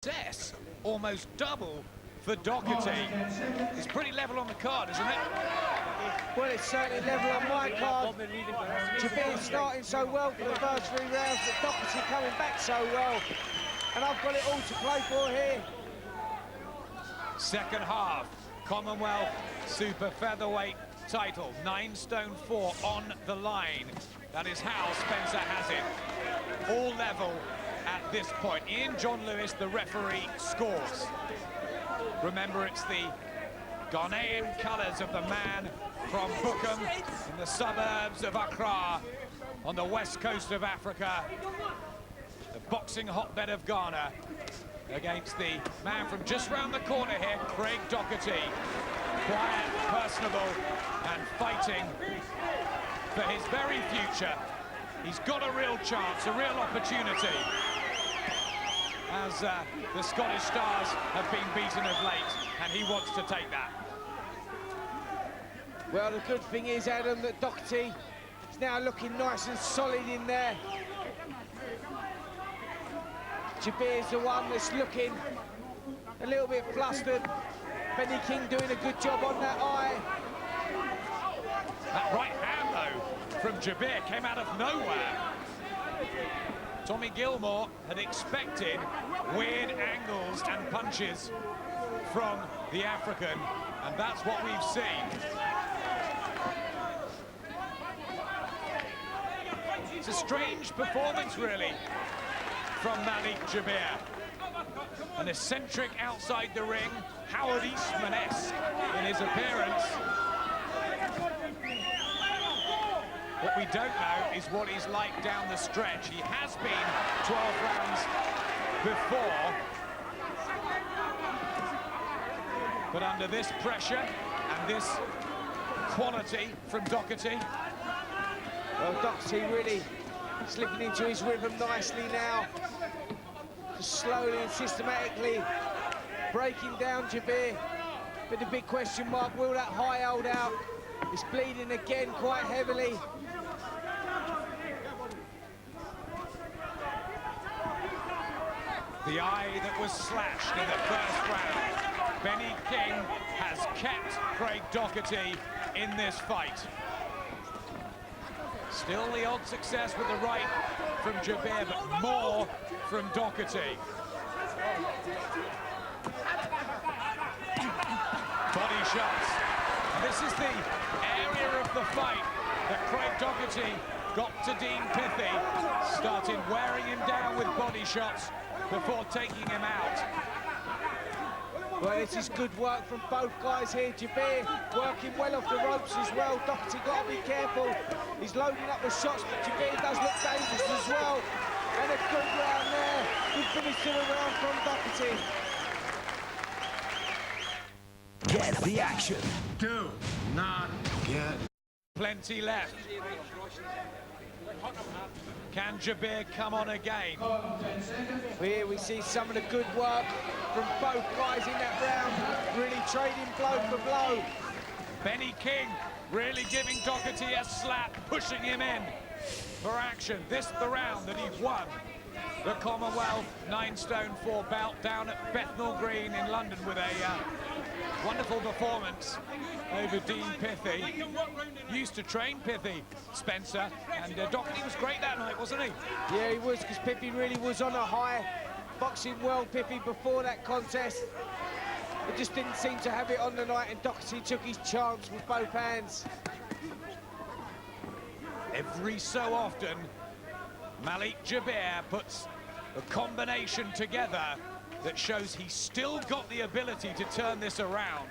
Success, almost double for Docherty. It's pretty level on the card, isn't it? Well, it's certainly level on my card. Jabir starting so well for the first 3 rounds, but Docherty coming back so well. And I've got it all to play for here. Second half, Commonwealth Super Featherweight title, 9 stone 4 on the line. That is how Spencer has it. All level at this point. Ian John Lewis, the referee, scores. Remember, it's the Ghanaian colours of the man from Bukum in the suburbs of Accra on the west coast of Africa. The boxing hotbed of Ghana against the man from just round the corner here, Craig Docherty. Quiet, personable, and fighting for his very future. He's got a real chance, a real opportunity, as the Scottish Stars have been beaten of late, and he wants to take that. Well, the good thing is, Adam, that Docherty is now looking nice and solid in there. Jabir's the one that's looking a little bit flustered. Benny King doing a good job on that eye. That right hand, though, from Jabir came out of nowhere. Tommy Gilmore had expected weird angles and punches from the African, and that's what we've seen. It's a strange performance, really, from Malik Jabir. An eccentric outside the ring, Howard Eastman-esque in his appearance. What we don't know is what he's like down the stretch. He has been 12 rounds before, but under this pressure and this quality from Docherty. Well, Docherty really slipping into his rhythm nicely now. Just slowly and systematically breaking down Jabir. But the big question mark, will that high hold out? It's bleeding again quite heavily. The eye that was slashed in the first round. Benny King has kept Craig Docherty in this fight. Still the odd success with the right from Jabir, but more from Docherty. Body shots. And this is the area of the fight that Craig Docherty got to Dean Pithy. Started wearing him down with body shots before taking him out. Well, this is good work from both guys here. Jabir working well off the ropes as well. Docherty got to be careful. He's loading up with shots, but Jabir does look dangerous as well. And a good round there. Good finish to the round from Docherty. Get the action. Do not get. Plenty left. Can Jabir come on again? Here we see some of the good work from both guys in that round, really trading blow for blow. Benny King really giving Docherty a slap, pushing him in for action. This the round that he won the Commonwealth 9 stone 4 bout down at Bethnal Green in London with a wonderful performance over Dean Pithy. Used to train Pithy, Spencer, and Docherty was great that night, wasn't he? Yeah, he was, because Pithy really was on a high. Boxing well, Pithy, before that contest. It just didn't seem to have it on the night, and Docherty took his chance with both hands. Every so often, Malik Jabir puts a combination together that shows he's still got the ability to turn this around.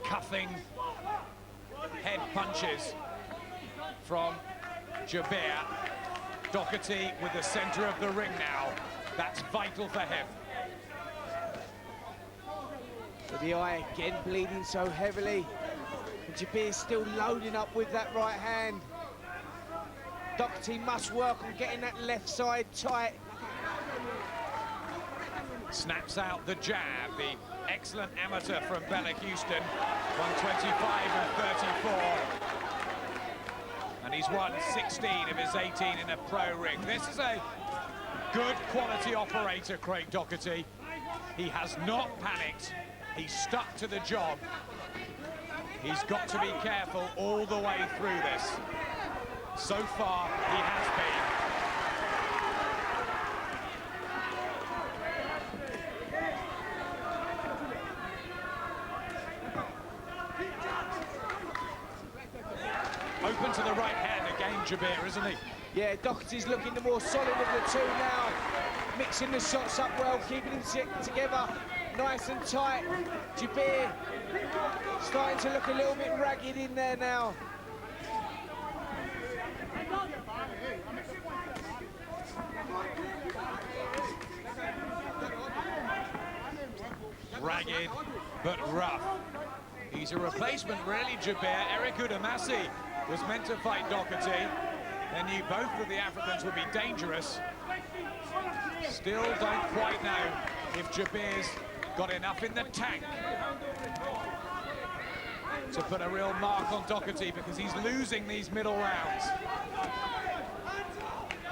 Cuffing head punches from Jabir. Docherty with the center of the ring now. That's vital for him. But the eye again bleeding so heavily. And Jabir's still loading up with that right hand. Docherty must work on getting that left side tight. Snaps out the jab, the excellent amateur from Malik Houston, 125 and 34. And he's won 16 of his 18 in a pro ring. This is a good quality operator, Craig Docherty. He has not panicked. He's stuck to the job. He's got to be careful all the way through this. So far, he has been. Open to the right hand again, Jabir, isn't he? Yeah, Docherty's looking the more solid of the two now. Mixing the shots up well, keeping them together nice and tight. Jabir starting to look a little bit ragged in there now. Ragged, but rough. He's a replacement, really, Jabir. Eric Udamasi was meant to fight Docherty. They knew both of the Africans would be dangerous. Still don't quite know if Jabir's got enough in the tank to put a real mark on Docherty, because he's losing these middle rounds.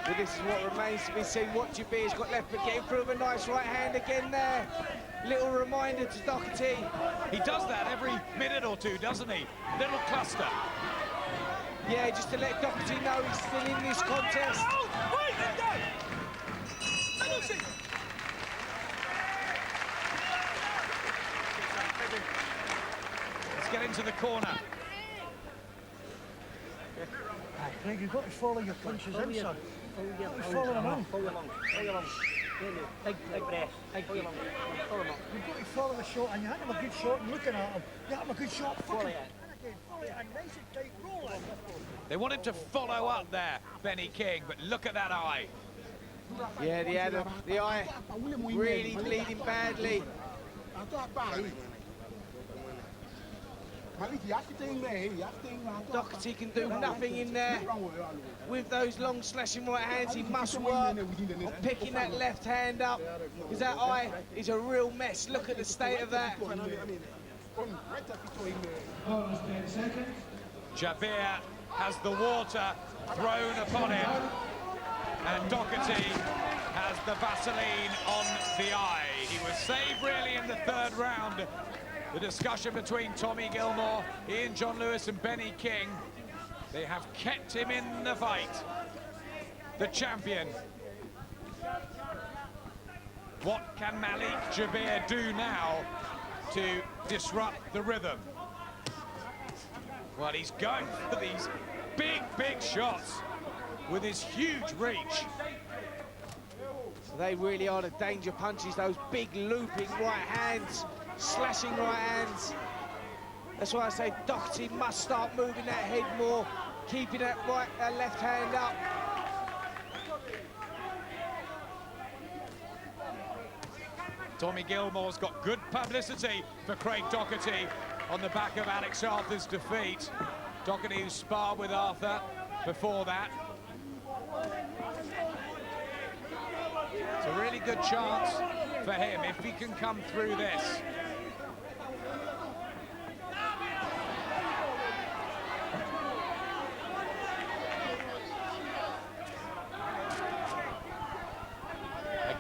Well, this is what remains to be seen, what Jabir's got left, but getting through with a nice right hand again there. Little reminder to Docherty. He does that every minute or two, doesn't he? Little cluster. Yeah, just to let Docherty know he's still in this contest. Let's get into the corner. Craig, you've got to follow your punches in, son. Follow them on. Follow along. Big breath. Big follow along. Follow them up. You've got to follow the shot, and you have to have a good shot and looking at him. You have a good shot, Follow it. follow it, and nice and tight, roll it. They wanted to follow up there, Benny King, but look at that eye. Yeah, the eye really bleeding badly. Docherty can do nothing in there with those long slashing right hands. He must work on picking that left hand up, because that eye is a real mess. Look at the state of that. Jabir has the water thrown upon him, and Docherty has the Vaseline on the eye. He was saved really in the third round. The discussion between Tommy Gilmore, Ian John Lewis and Benny King, they have kept him in the fight. The champion. What can Malik Jabir do now to disrupt the rhythm? Well, he's going for these big shots with his huge reach. They really are the danger punches, those big looping right hands, slashing right hands. That's why I say Docherty must start moving that head more, keeping that left hand up. Tommy Gilmore's got good publicity for Craig Docherty on the back of Alex Arthur's defeat. Docherty, who sparred with Arthur before that. It's a really good chance for him if he can come through this.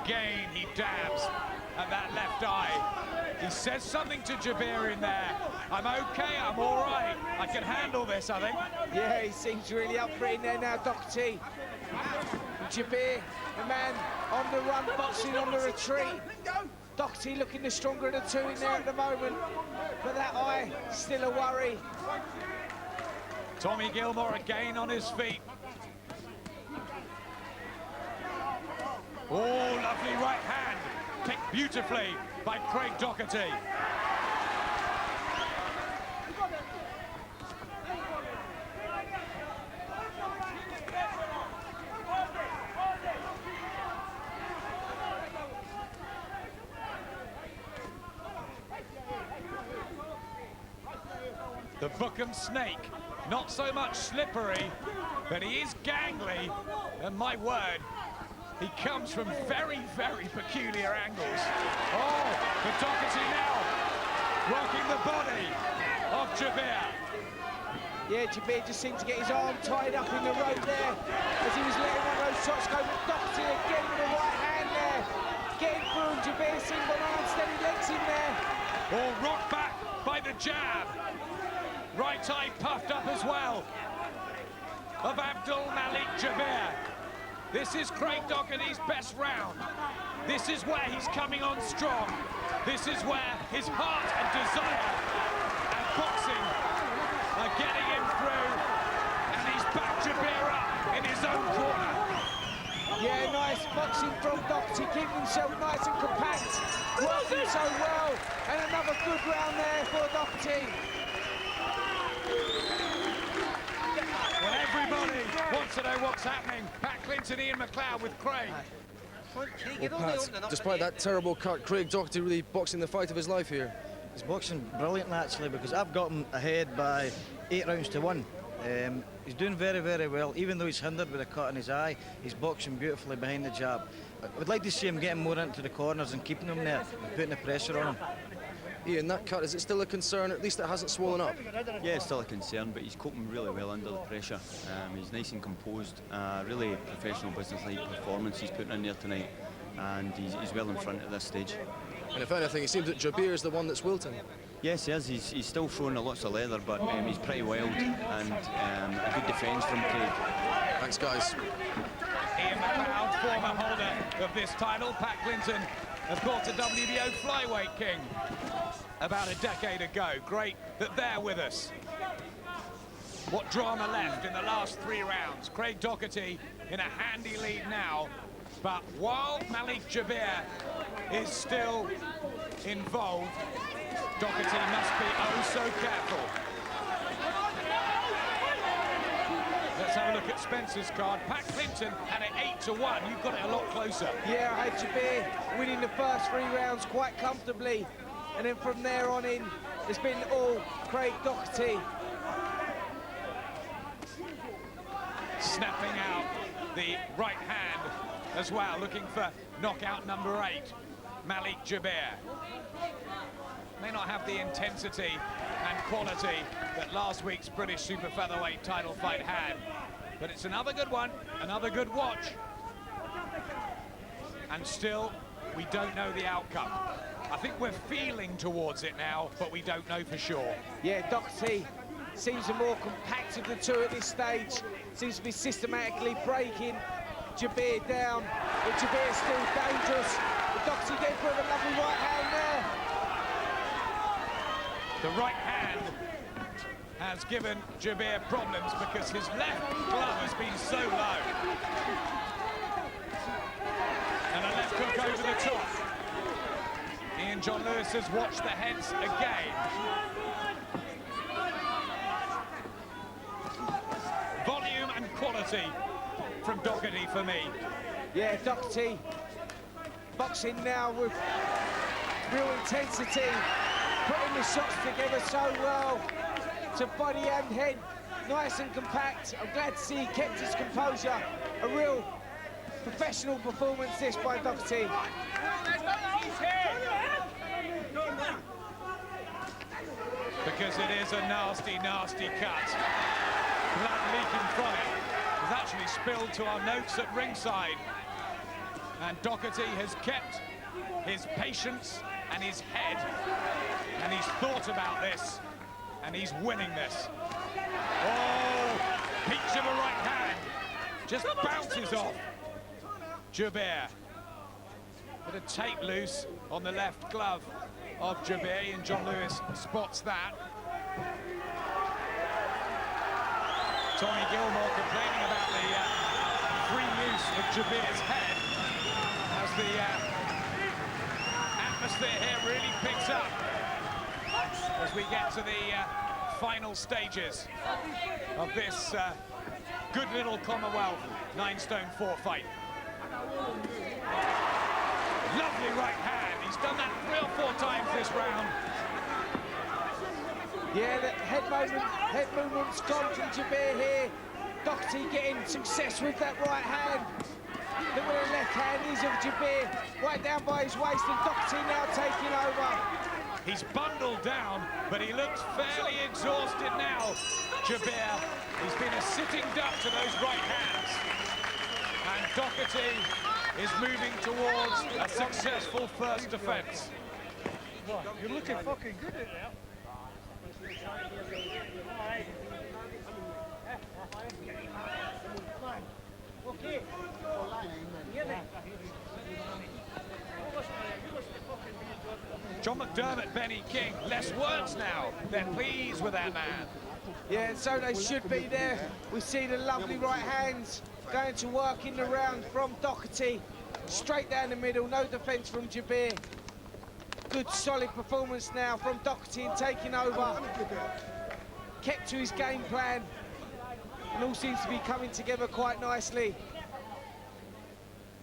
Again, he dabs at that left eye. He says something to Jabir in there. I'm okay, I'm all right. I can handle this, I think. Yeah, he seems really up for it in there now, Docherty. Jabir, the man on the run, boxing on the retreat. Docherty looking the stronger of the two in there at the moment, but that eye, still a worry. Tommy Gilmore again on his feet. Oh, lovely right hand, picked beautifully by Craig Docherty. The Bookham Snake, not so much slippery, but he is gangly, and my word, He comes from very, very peculiar angles. Oh, but Docherty now rocking the body of Jabir. Yeah, Jabir just seemed to get his arm tied up in the rope there as he was letting one of those shots go. But Docherty again with the right hand there, getting through, and Jabir single arm, steady legs in there. Oh, rocked back by the jab. Right eye puffed up as well of Abdul Malik Jabir. This is Craig Docherty's best round. This is where he's coming on strong. This is where his heart and desire and boxing are getting him through. And he's backed Jabir up in his own corner. Yeah, nice boxing from Docherty, keeping himself nice and compact, working so well. And another good round there for Docherty. Well, everybody wants to know what's happening. Pat Clinton, Ian McLeod with Craig. Well, Pat, despite that terrible cut, Craig Docherty really boxing the fight of his life here. He's boxing brilliantly, actually, because I've got him ahead by 8 rounds to 1. He's doing very, very well. Even though he's hindered with a cut in his eye, he's boxing beautifully behind the jab. I would like to see him getting more into the corners and keeping him there, and putting the pressure on him. Ian, that cut, is it still a concern? At least it hasn't swollen up. Yeah, it's still a concern, but he's coping really well under the pressure. He's nice and composed. Really professional, business-like performance he's putting in there tonight, and he's well in front at this stage. And if anything, it seems that Jabir is the one that's wilting. Yes, he is. He's still throwing lots of leather, but he's pretty wild, and a good defence from Craig. Thanks, guys. Ian McLeod, former holder of this title. Pat Clinton, of course, a WBO flyweight king about a decade ago. Great that they're with us. What drama left in the last 3 rounds. Craig Docherty in a handy lead now, but while Malik Jabir is still involved, Docherty must be oh so careful. Let's have a look at Spencer's card. Pat Clinton had it 8-1. You've got it a lot closer. Yeah, I had Jabir winning the first 3 rounds quite comfortably. And then from there on in, it's been all Craig Docherty. Snapping out the right hand as well, looking for knockout number 8, Malik Jabir. May not have the intensity and quality that last week's British Super Featherweight title fight had, but it's another good one, another good watch. And still, we don't know the outcome. I think we're feeling towards it now, but we don't know for sure. Yeah, Docherty seems the more compact of the two at this stage. Seems to be systematically breaking Jabir down, but Jabir's still dangerous. But Docherty getting through a lovely right hand there. The right hand has given Jabir problems because his left glove has been so low. And a left hook over the top. Ian John Lewis has watched the heads again. Volume and quality from Docherty for me. Yeah, Docherty boxing now with real intensity, putting the shots together so well. To body and head, nice and compact. I'm glad to see he kept his composure. A real professional performance this by Docherty. Because it is a nasty, nasty cut. Blood leaking from it. It was actually spilled to our notes at ringside. And Docherty has kept his patience and his head, and he's thought about this, and he's winning this. Oh, peach of a right hand, just bounces off Jabir. Bit of tape loose on the left glove of Jabir, and John Lewis spots that. Tommy Gilmore complaining about the free use of Jabir's head as the atmosphere here really picks up as we get to the final stages of this good little Commonwealth 9-stone 4 fight. Lovely right hand. He's done that 3 or 4 times this round. Yeah, the head movement's gone from Jabir here. Docherty getting success with that right hand. Look where the left hand is of Jabir, right down by his waist, and Docherty now taking over. He's bundled down, but he looks fairly exhausted now, Jabir. He's been a sitting duck to those right hands. And Docherty is moving towards a successful first defense. You're looking fucking good at that. Okay. John McDermott, Benny King, less words now. They're pleased with that man. Yeah, and so they should be there. We see the lovely right hands going to work in the round from Docherty. Straight down the middle, no defence from Jabir. Good, solid performance now from Docherty in taking over. Kept to his game plan. And all seems to be coming together quite nicely.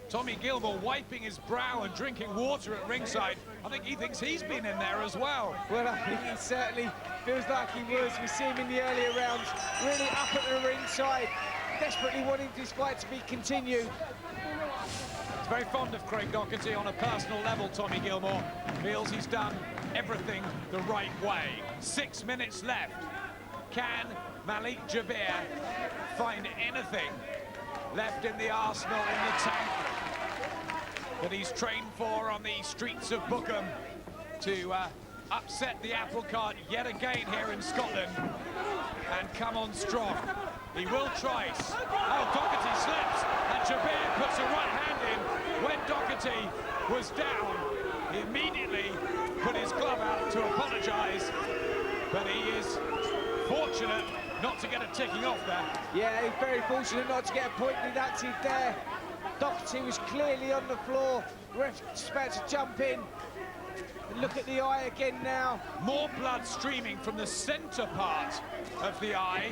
Tommy Gilmore wiping his brow and drinking water at ringside. I think he thinks he's been in there as well. Well, I think he certainly feels like he was. We see him in the earlier rounds, really up at the ringside, desperately wanting this fight to be continued. He's very fond of Craig Docherty on a personal level, Tommy Gilmore. Feels he's done everything the right way. 6 minutes left. Can Malik Jabir find anything left in the arsenal, in the tank, that he's trained for on the streets of Bookham to upset the apple cart yet again here in Scotland and come on strong? He will try. Oh, Docherty slips, and Jabir puts a right hand in. When Docherty was down, he immediately put his glove out to apologise, but he is fortunate not to get a ticking off there. Yeah, he's very fortunate not to get a point deducted there. Docherty was clearly on the floor. Ref just about to jump in. And look at the eye again now. More blood streaming from the centre part of the eye.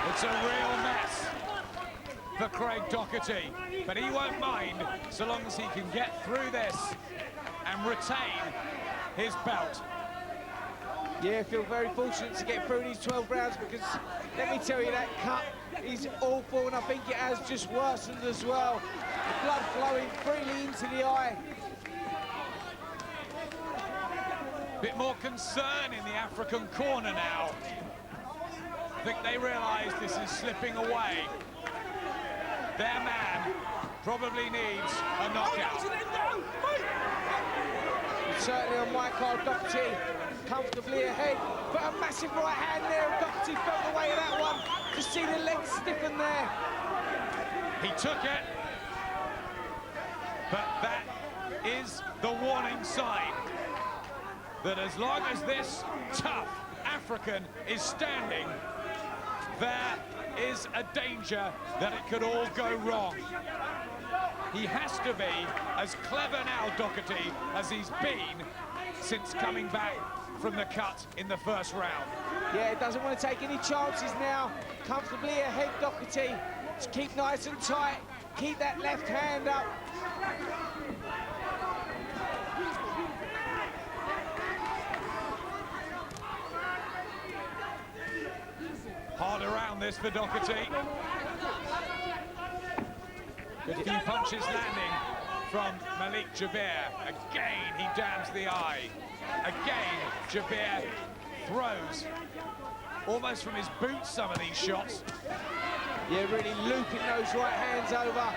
It's a real mess for Craig Docherty, but he won't mind so long as he can get through this and retain his belt. Yeah, I feel very fortunate to get through these 12 rounds, because let me tell you, that cut is awful, and I think it has just worsened as well. The blood flowing freely into the eye. Bit more concern in the African corner now. I think they realise this is slipping away. Their man probably needs a knockout. Certainly on my card, Docherty comfortably ahead, but a massive right hand there. Docherty felt the way of that one. To see the legs stiffen there. He took it, but that is the warning sign that as long as this tough African is standing, there is a danger that it could all go wrong. He has to be as clever now, Docherty, as he's been since coming back from the cut in the first round. Yeah, he doesn't want to take any chances now. Comfortably ahead, Docherty. Just keep nice and tight. Keep that left hand up. Hard around this for Docherty. Good few punches landing from Malik Jabir. Again, he dams the eye. Again, Jabir throws almost from his boots some of these shots. Yeah, really looping those right hands over.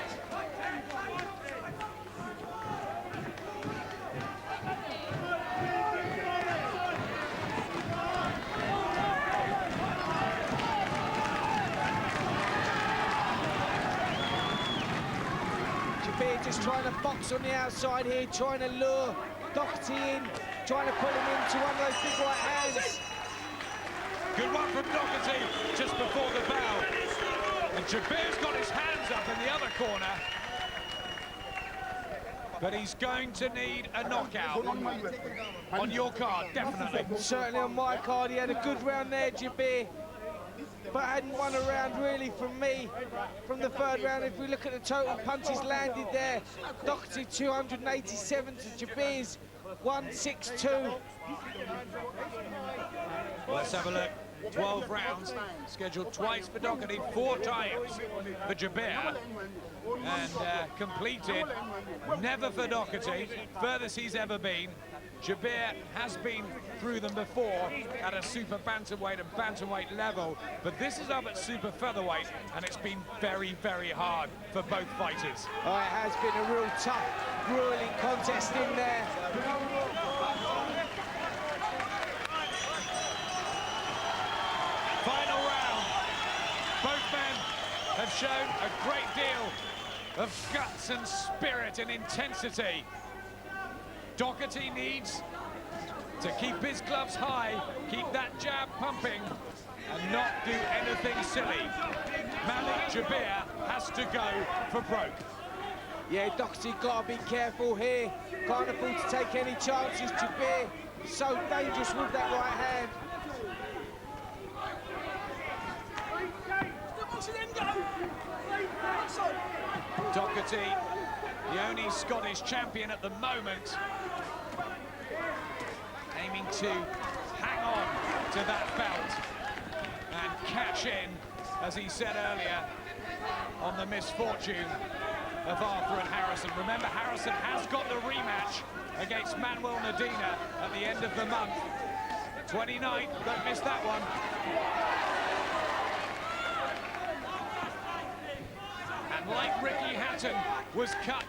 Jabir just trying to box on the outside here, trying to lure Docherty in, trying to put him into one of those big right hands. Good one from Docherty just before the bell. And Jabir's got his hands up in the other corner. But he's going to need a knockout. On your card, definitely. Certainly on my card, he had a good round there, Jabir. But hadn't won a round really from me from the third round. If we look at the total punches landed there, Docherty 287 to Jabir's 162. Let's have a look. 12 rounds, scheduled twice for Docherty, 4 times for Jabir, and completed never for Docherty, furthest he's ever been. Jabir has been through them before at a super bantamweight and bantamweight level, but this is up at super featherweight, and it's been very, very hard for both fighters. Oh, it has been a real tough, grueling contest in there. Final round. Both men have shown a great deal of guts and spirit and intensity. Docherty needs to keep his gloves high, keep that jab pumping, and not do anything silly. Malik Jabir has to go for broke. Yeah, Docherty got to be careful here. Can't afford to take any chances. Jabir so dangerous with that right hand. Docherty, the only Scottish champion at the moment, aiming to hang on to that belt and cash in, as he said earlier, on the misfortune of Arthur and Harrison. Remember, Harrison has got the rematch against Manuel Nadina at the end of the month. 29th, don't miss that one. And like Ricky Hatton was cut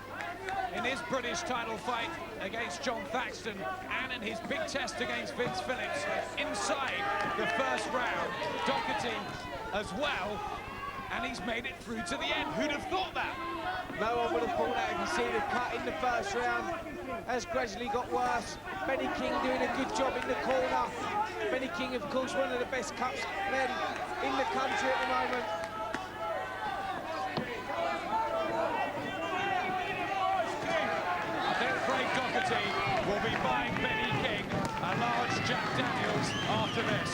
in his British title fight against John Thaxton and in his big test against Vince Phillips inside the first round, Docherty as well, and he's made it through to the end. Who'd have thought that? No one would have thought that if you see the cut in the first round. Has gradually got worse. Benny King doing a good job in the corner. Benny King, of course, one of the best cups men in the country at the moment. Docherty will be buying Benny King a large Jack Daniels after this.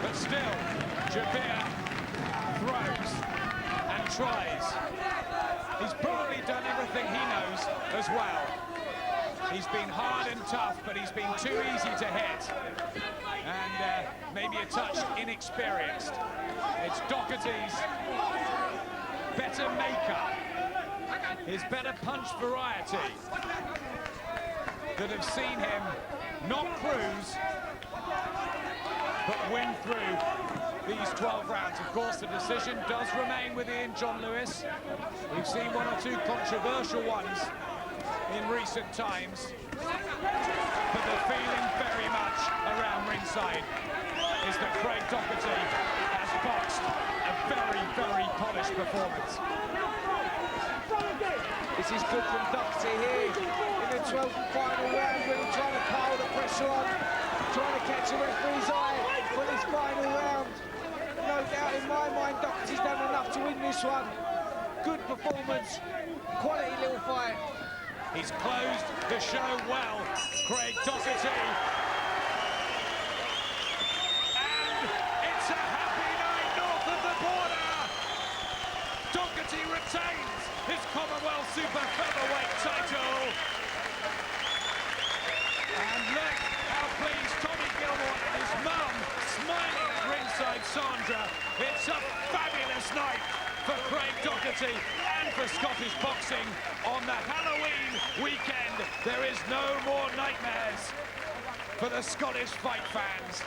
But still, Jabir throws and tries. He's probably done everything he knows as well. He's been hard and tough, but he's been too easy to hit. And maybe a touch inexperienced. It's Docherty's better makeup, his better punch variety, that have seen him not cruise, but win through these 12 rounds. Of course, the decision does remain with Ian John Lewis. We've seen one or two controversial ones in recent times, but the feeling very much around ringside is that Craig Docherty has boxed a very, very polished performance. This is good from Docherty here in the 12th and final round, really trying to pile the pressure on, trying to catch the referee's eye for this final round. No doubt in my mind, Docherty's done enough to win this one. Good performance, quality little fight. He's closed the show well, Craig Docherty. And it's a happy night north of the border. Docherty retains his Commonwealth Super Featherweight title. And look how pleased Tommy Gilmore and his mum, smiling at ringside Sandra. It's a fabulous night for Craig Docherty and for Scottish boxing on the Halloween weekend. There is no more nightmares for the Scottish fight fans.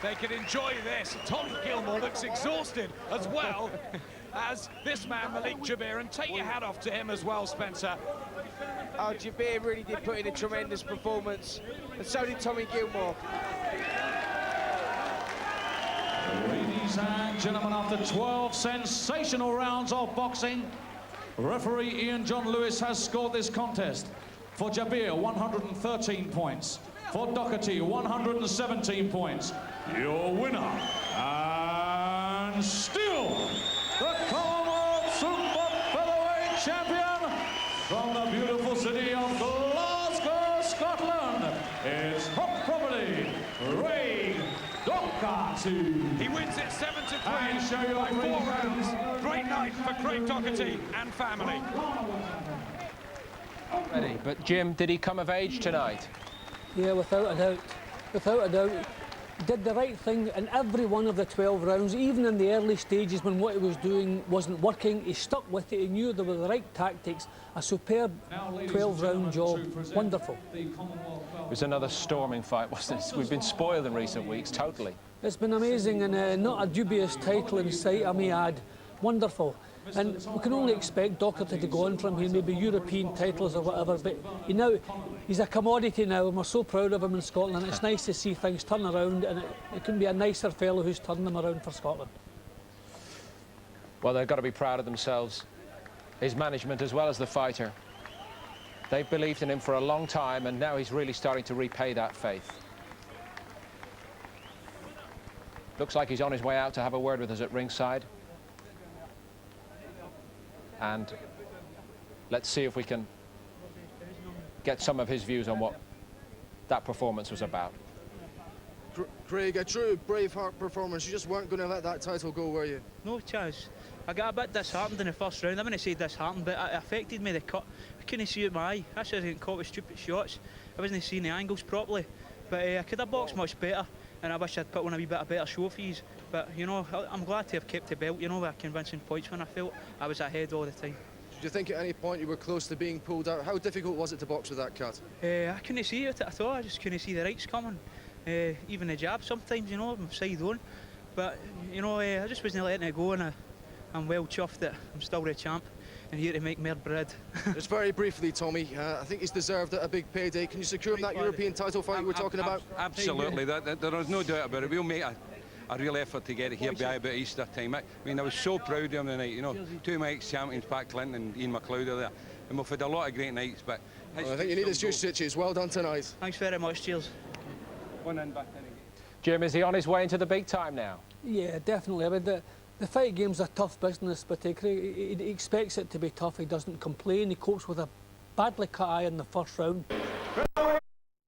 They can enjoy this. Tommy Gilmore looks exhausted as well as this man, Malik Jabir, and take your hat off to him as well, Spencer. Oh, Jabir really did put in a tremendous performance, and so did Tommy Gilmore. Ladies and gentlemen, after 12 sensational rounds of boxing, referee Ian John Lewis has scored this contest. For Jabir, 113 points. For Docherty, 117 points. Your winner, and still the Commonwealth Super Featherweight champion from the beautiful city of Glasgow, Scotland. It's top property, Craig Docherty. He wins it 7-3 by 4 rounds. Great night for Craig Docherty and family. Ready, but Jim, did he come of age tonight? Yeah, without a doubt. Without a doubt. He did the right thing in every one of the 12 rounds, even in the early stages when what he was doing wasn't working. He stuck with it, he knew there were the right tactics. A superb 12-round job. Wonderful. It was another storming fight, wasn't it? We've been spoiled in recent weeks, totally. It's been amazing, and not a dubious title in sight, I may add. Wonderful. And we can only expect Docherty to go on from here, maybe European titles or whatever, but he's a commodity now, and we're so proud of him in Scotland. It's nice to see things turn around, and it couldn't be a nicer fellow who's turned them around for Scotland. Well, they've got to be proud of themselves, his management as well as the fighter. They've believed in him for a long time, and now he's really starting to repay that faith. Looks like he's on his way out to have a word with us at ringside. And let's see if we can get some of his views on what that performance was about. Craig, a true Braveheart performance. You just weren't going to let that title go, were you? No chance. I got a bit disheartened in the first round. I wouldn't say disheartened, but it affected me, the cut. I couldn't see it with my eye. I should have been caught with stupid shots. I wasn't seeing the angles properly. But I could have boxed much better, and I wish I'd put on a wee bit of better show for yous. But, you know, I'm glad to have kept the belt, you know, with convincing points when I felt I was ahead all the time. Did you think at any point you were close to being pulled out? How difficult was it to box with that cut? I couldn't see it at all. I just couldn't see the rights coming. Even the jab sometimes, you know, I'm side on. But, you know, I just wasn't letting it go, and I'm well chuffed that I'm still the champ and here to make more bread. Just very briefly, Tommy, I think he's deserved a big payday. Can you secure him that European title fight you were talking about? Absolutely, there is no doubt about it. We'll make a real effort to get it here by about Easter time. I mean, I was so proud of him tonight, you know. Two of my ex-champions, Pat Clinton and Ian McLeod, are there. And we've had a lot of great nights, but... Well, I think you need his juice stitches. Well done tonight. Thanks very much, cheers. One in, back in again. Jim, is he on his way into the big time now? Yeah, definitely. I mean, the fight game's a tough business, but he expects it to be tough. He doesn't complain. He copes with a badly cut eye in the first round.